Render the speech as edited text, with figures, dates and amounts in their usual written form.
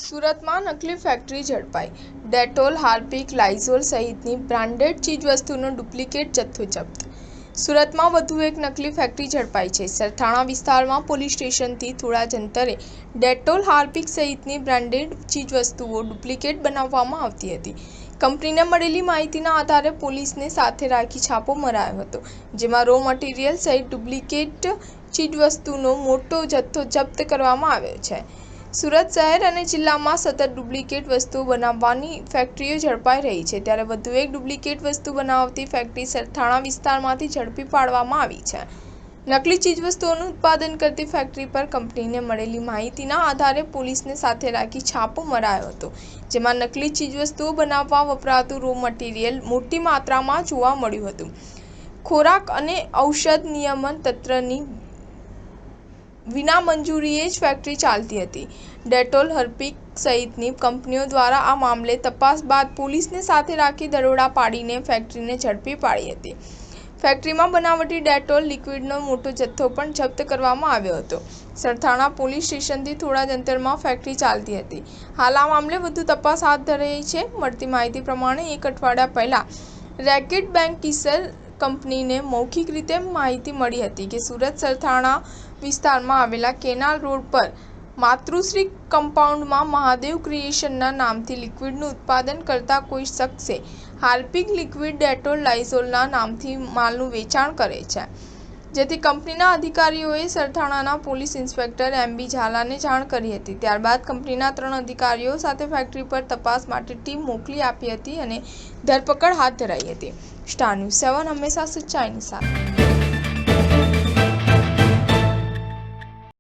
સુરતમાં નકલી ફેક્ટરી ઝડપાઈ. ડેટોલ, હાર્પિક, લાઇઝોલ સહિતની બ્રાન્ડેડ ચીજવસ્તુનો ડુપ્લિકેટ જથ્થો જપ્ત. સુરતમાં વધુ એક નકલી ફેક્ટરી ઝડપાઈ છે. સરથાણા વિસ્તારમાં પોલીસ સ્ટેશનથી થોડા જ અંતરે ડેટોલ, હાર્પિક સહિતની બ્રાન્ડેડ ચીજવસ્તુઓ ડુપ્લિકેટ બનાવવામાં આવતી હતી. કંપનીને મળેલી માહિતીના આધારે પોલીસને સાથે રાખી છાપો મરાયો હતો, જેમાં રો મટીરીયલ સહિત ડુપ્લિકેટ ચીજવસ્તુનો મોટો જથ્થો જપ્ત કરવામાં આવ્યો છે. સુરત શહેર અને જિલ્લામાં સતત ડુપ્લિકેટ વસ્તુઓ બનાવવાની ફેક્ટરીઓ ઝડપાઈ રહી છે, ત્યારે વધુ એક ડુપ્લિકેટ વસ્તુ બનાવતી ફેક્ટરી સરથાણા વિસ્તારમાંથી ઝડપી પાડવામાં આવી છે. નકલી ચીજવસ્તુઓનું ઉત્પાદન કરતી ફેક્ટરી પર કંપનીને મળેલી માહિતીના આધારે પોલીસને સાથે રાખી છાપો મરાયો હતો, જેમાં નકલી ચીજવસ્તુઓ બનાવવા વપરાતું રો મટીરીયલ મોટી માત્રામાં જોવા મળ્યું હતું. ખોરાક અને ઔષધ નિયમન તંત્રની વિના મંજૂરીએ જ ફેક્ટરી ચાલતી હતી. ડેટોલ, હાર્પિક સહિતની કંપનીઓ દ્વારા આ મામલે તપાસ બાદ પોલીસને સાથે રાખી દરોડા પાડીને ફેક્ટરીને ઝડપી પાડી હતી. ફેક્ટરીમાં બનાવટી ડેટોલ લિક્વિડનો મોટો જથ્થો પણ જપ્ત કરવામાં આવ્યો હતો. સરથાણા પોલીસ સ્ટેશનથી થોડા જ અંતરમાં ફેક્ટરી ચાલતી હતી. હાલ આ મામલે વધુ તપાસ હાથ ધરાઈ છે. મળતી માહિતી પ્રમાણે એક અઠવાડિયા પહેલા રેકેટ બેંક કિસર કંપનીને મૌખિક રીતે માહિતી મળી હતી કે સુરત સરથાણા વિસ્તારમાં આવેલા કેનાલ રોડ પર માતૃશ્રી કમ્પાઉન્ડમાં મહાદેવ ક્રિએશનના નામથી લિક્વિડનું ઉત્પાદન કરતા કોઈ શખ્સે હાર્પિક લિક્વિડ, ડેટોલ, લાઇઝોલના નામથી માલનું વેચાણ કરે છે, જેથી કંપનીના અધિકારીઓએ સરથાણાના પોલીસ ઇન્સ્પેક્ટર એમ.બી. ઝાલાને જાણ કરી હતી. ત્યારબાદ કંપનીના 3 અધિકારીઓ સાથે ફેક્ટરી પર તપાસ માટે ટીમ મોકલી આપી હતી અને ધરપકડ હાથ ધરાઈ હતી. સ્ટાર ન્યૂઝ 7 હંમેશા સચ્ચાઈની સાથે.